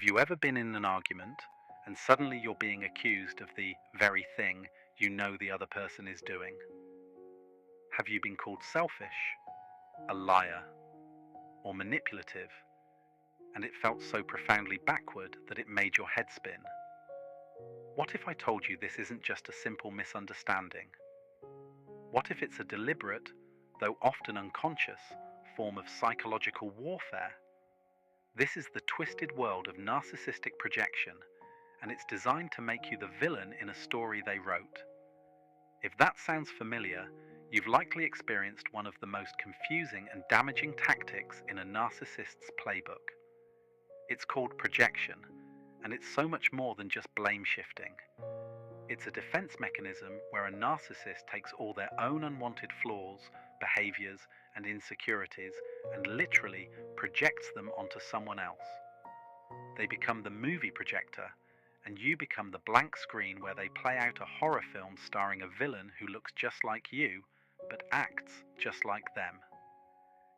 Have you ever been in an argument and suddenly you're being accused of the very thing you know the other person is doing? Have you been called selfish, a liar, or manipulative, and it felt so profoundly backward that it made your head spin? What if I told you this isn't just a simple misunderstanding? What if it's a deliberate, though often unconscious, form of psychological warfare? This is the twisted world of narcissistic projection, and it's designed to make you the villain in a story they wrote. If that sounds familiar, you've likely experienced one of the most confusing and damaging tactics in a narcissist's playbook. It's called projection, and it's so much more than just blame shifting. It's a defense mechanism where a narcissist takes all their own unwanted flaws, behaviors, and insecurities and literally projects them onto someone else. They become the movie projector, and you become the blank screen where they play out a horror film starring a villain who looks just like you, but acts just like them.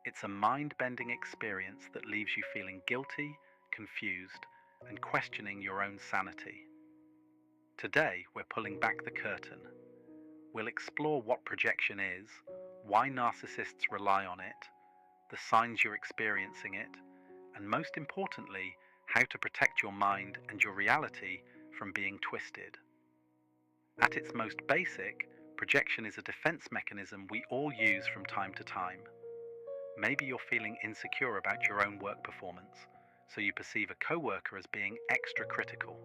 It's a mind-bending experience that leaves you feeling guilty, confused, and questioning your own sanity. Today, we're pulling back the curtain. We'll explore what projection is, why narcissists rely on it, the signs you're experiencing it, and most importantly, how to protect your mind and your reality from being twisted. At its most basic, projection is a defense mechanism we all use from time to time. Maybe you're feeling insecure about your own work performance, so you perceive a coworker as being extra critical.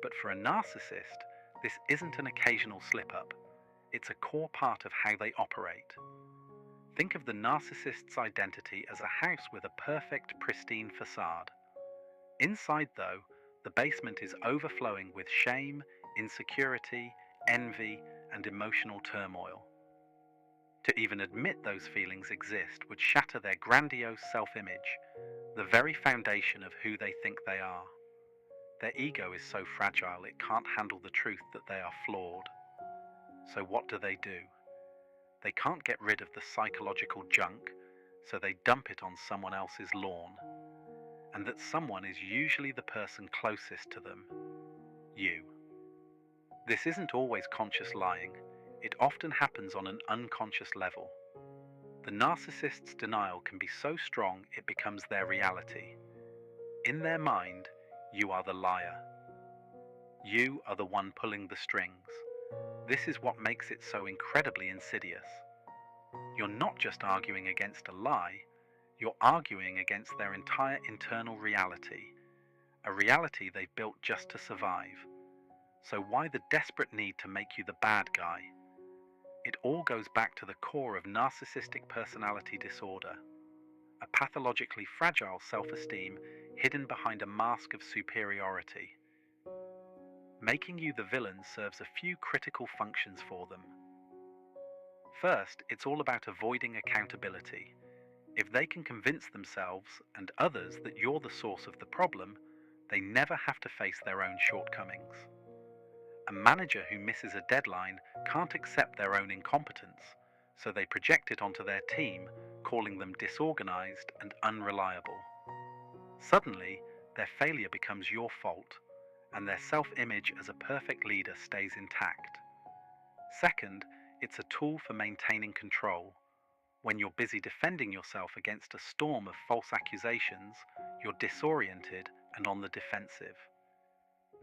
But for a narcissist, this isn't an occasional slip-up. It's a core part of how they operate. Think of the narcissist's identity as a house with a perfect, pristine facade. Inside, though, the basement is overflowing with shame, insecurity, envy, and emotional turmoil. To even admit those feelings exist would shatter their grandiose self-image, the very foundation of who they think they are. Their ego is so fragile it can't handle the truth that they are flawed. So what do? They can't get rid of the psychological junk, so they dump it on someone else's lawn. And that someone is usually the person closest to them, you. This isn't always conscious lying. It often happens on an unconscious level. The narcissist's denial can be so strong it becomes their reality. In their mind, you are the liar. You are the one pulling the strings. This is what makes it so incredibly insidious. You're not just arguing against a lie, you're arguing against their entire internal reality, a reality they've built just to survive. So why the desperate need to make you the bad guy? It all goes back to the core of narcissistic personality disorder, a pathologically fragile self-esteem hidden behind a mask of superiority. Making you the villain serves a few critical functions for them. First, it's all about avoiding accountability. If they can convince themselves and others that you're the source of the problem, they never have to face their own shortcomings. A manager who misses a deadline can't accept their own incompetence, so they project it onto their team, calling them disorganized and unreliable. Suddenly, their failure becomes your fault, and their self-image as a perfect leader stays intact. Second, it's a tool for maintaining control. When you're busy defending yourself against a storm of false accusations, you're disoriented and on the defensive.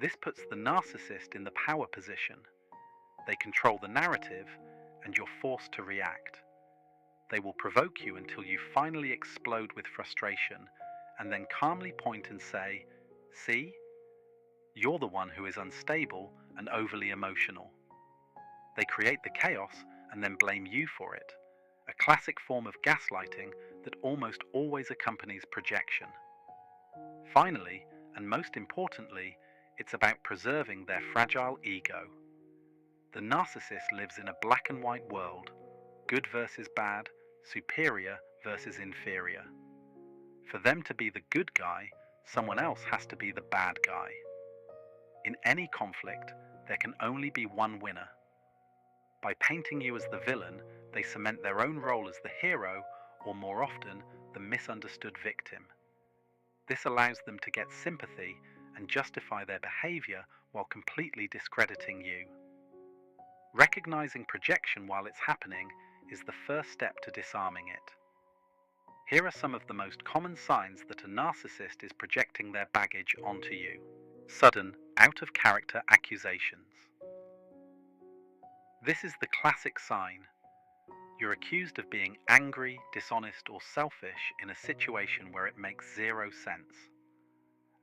This puts the narcissist in the power position. They control the narrative, and you're forced to react. They will provoke you until you finally explode with frustration, and then calmly point and say, "See? You're the one who is unstable and overly emotional." They create the chaos and then blame you for it, a classic form of gaslighting that almost always accompanies projection. Finally, and most importantly, it's about preserving their fragile ego. The narcissist lives in a black and white world, good versus bad, superior versus inferior. For them to be the good guy, someone else has to be the bad guy. In any conflict, there can only be one winner. By painting you as the villain, they cement their own role as the hero, or more often, the misunderstood victim. This allows them to get sympathy and justify their behavior while completely discrediting you. Recognizing projection while it's happening is the first step to disarming it. Here are some of the most common signs that a narcissist is projecting their baggage onto you. Sudden, out-of-character accusations. This is the classic sign. You're accused of being angry, dishonest, or selfish in a situation where it makes zero sense.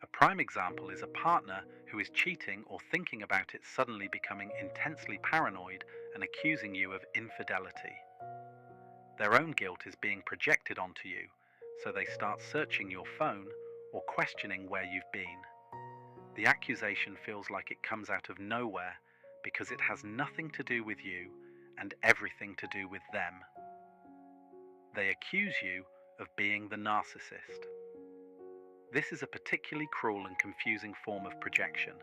A prime example is a partner who is cheating or thinking about it suddenly becoming intensely paranoid and accusing you of infidelity. Their own guilt is being projected onto you, so they start searching your phone or questioning where you've been. The accusation feels like it comes out of nowhere because it has nothing to do with you and everything to do with them. They accuse you of being the narcissist. This is a particularly cruel and confusing form of projection.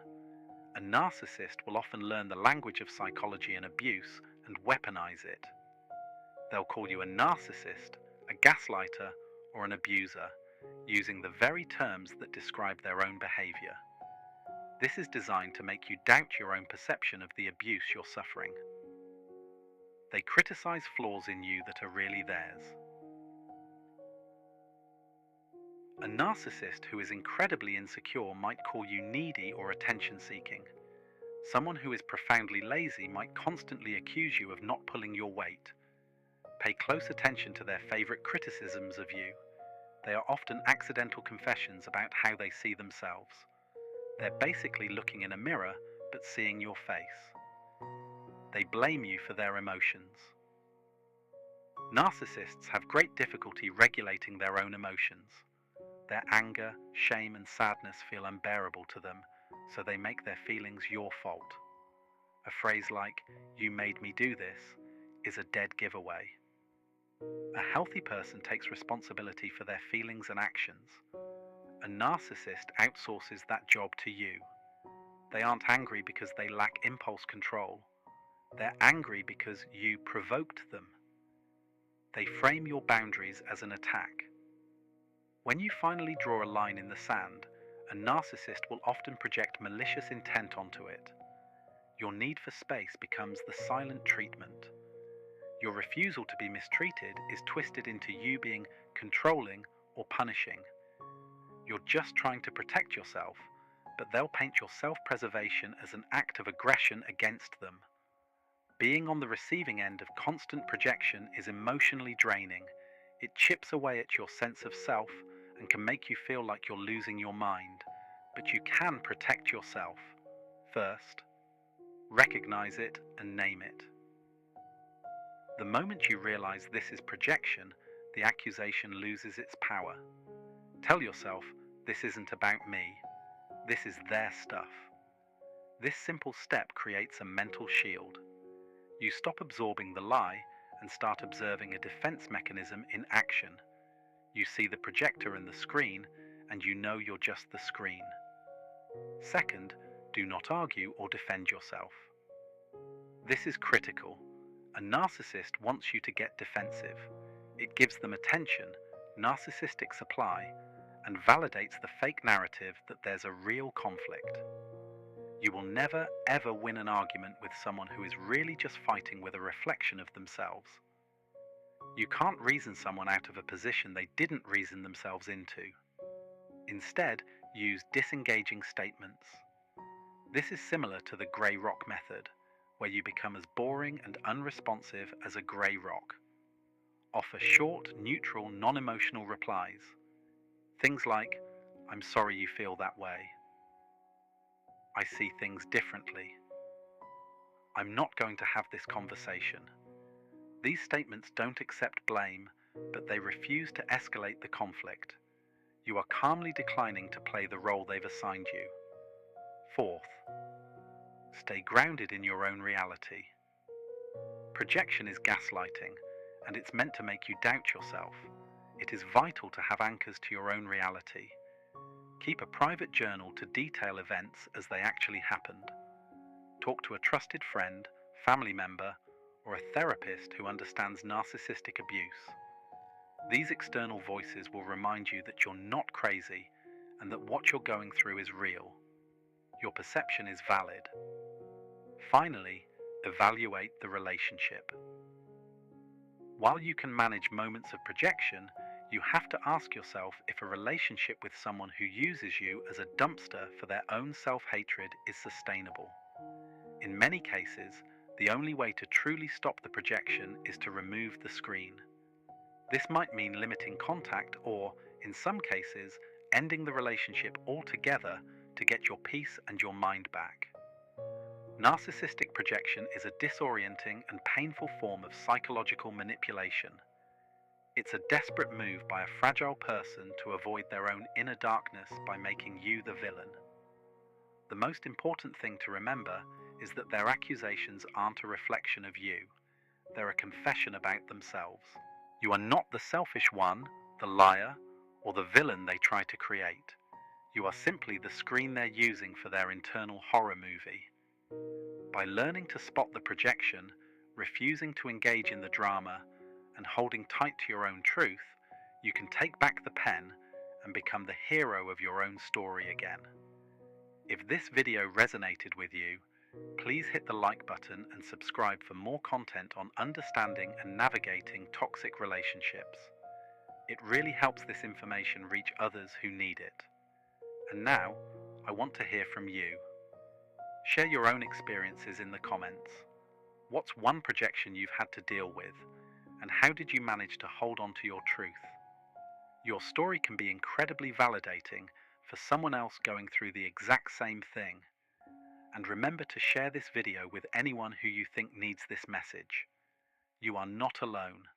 A narcissist will often learn the language of psychology and abuse and weaponize it. They'll call you a narcissist, a gaslighter, or an abuser, using the very terms that describe their own behavior. This is designed to make you doubt your own perception of the abuse you're suffering. They criticize flaws in you that are really theirs. A narcissist who is incredibly insecure might call you needy or attention-seeking. Someone who is profoundly lazy might constantly accuse you of not pulling your weight. Pay close attention to their favorite criticisms of you. They are often accidental confessions about how they see themselves. They're basically looking in a mirror, but seeing your face. They blame you for their emotions. Narcissists have great difficulty regulating their own emotions. Their anger, shame, and sadness feel unbearable to them, so they make their feelings your fault. A phrase like, "You made me do this," is a dead giveaway. A healthy person takes responsibility for their feelings and actions. A narcissist outsources that job to you. They aren't angry because they lack impulse control. They're angry because you provoked them. They frame your boundaries as an attack. When you finally draw a line in the sand, a narcissist will often project malicious intent onto it. Your need for space becomes the silent treatment. Your refusal to be mistreated is twisted into you being controlling or punishing. You're just trying to protect yourself, but they'll paint your self-preservation as an act of aggression against them. Being on the receiving end of constant projection is emotionally draining. It chips away at your sense of self and can make you feel like you're losing your mind. But you can protect yourself. First, recognize it and name it. The moment you realize this is projection, the accusation loses its power. Tell yourself, this isn't about me. This is their stuff. This simple step creates a mental shield. You stop absorbing the lie and start observing a defense mechanism in action. You see the projector and the screen, and you know you're just the screen. Second, do not argue or defend yourself. This is critical. A narcissist wants you to get defensive. It gives them attention, narcissistic supply, and validates the fake narrative that there's a real conflict. You will never, ever win an argument with someone who is really just fighting with a reflection of themselves. You can't reason someone out of a position they didn't reason themselves into. Instead, use disengaging statements. This is similar to the grey rock method, where you become as boring and unresponsive as a grey rock. Offer short, neutral, non-emotional replies. Things like, "I'm sorry you feel that way. I see things differently. I'm not going to have this conversation." These statements don't accept blame, but they refuse to escalate the conflict. You are calmly declining to play the role they've assigned you. Fourth, stay grounded in your own reality. Projection is gaslighting, and it's meant to make you doubt yourself. It is vital to have anchors to your own reality. Keep a private journal to detail events as they actually happened. Talk to a trusted friend, family member, or a therapist who understands narcissistic abuse. These external voices will remind you that you're not crazy and that what you're going through is real. Your perception is valid. Finally, evaluate the relationship. While you can manage moments of projection, you have to ask yourself if a relationship with someone who uses you as a dumpster for their own self-hatred is sustainable. In many cases, the only way to truly stop the projection is to remove the screen. This might mean limiting contact or, in some cases, ending the relationship altogether to get your peace and your mind back. Narcissistic projection is a disorienting and painful form of psychological manipulation. It's a desperate move by a fragile person to avoid their own inner darkness by making you the villain. The most important thing to remember is that their accusations aren't a reflection of you. They're a confession about themselves. You are not the selfish one, the liar, or the villain they try to create. You are simply the screen they're using for their internal horror movie. By learning to spot the projection, refusing to engage in the drama, and holding tight to your own truth, you can take back the pen and become the hero of your own story again. If this video resonated with you, please hit the like button and subscribe for more content on understanding and navigating toxic relationships. It really helps this information reach others who need it. And now, I want to hear from you. Share your own experiences in the comments. What's one projection you've had to deal with, and how did you manage to hold on to your truth? Your story can be incredibly validating for someone else going through the exact same thing. And remember to share this video with anyone who you think needs this message. You are not alone.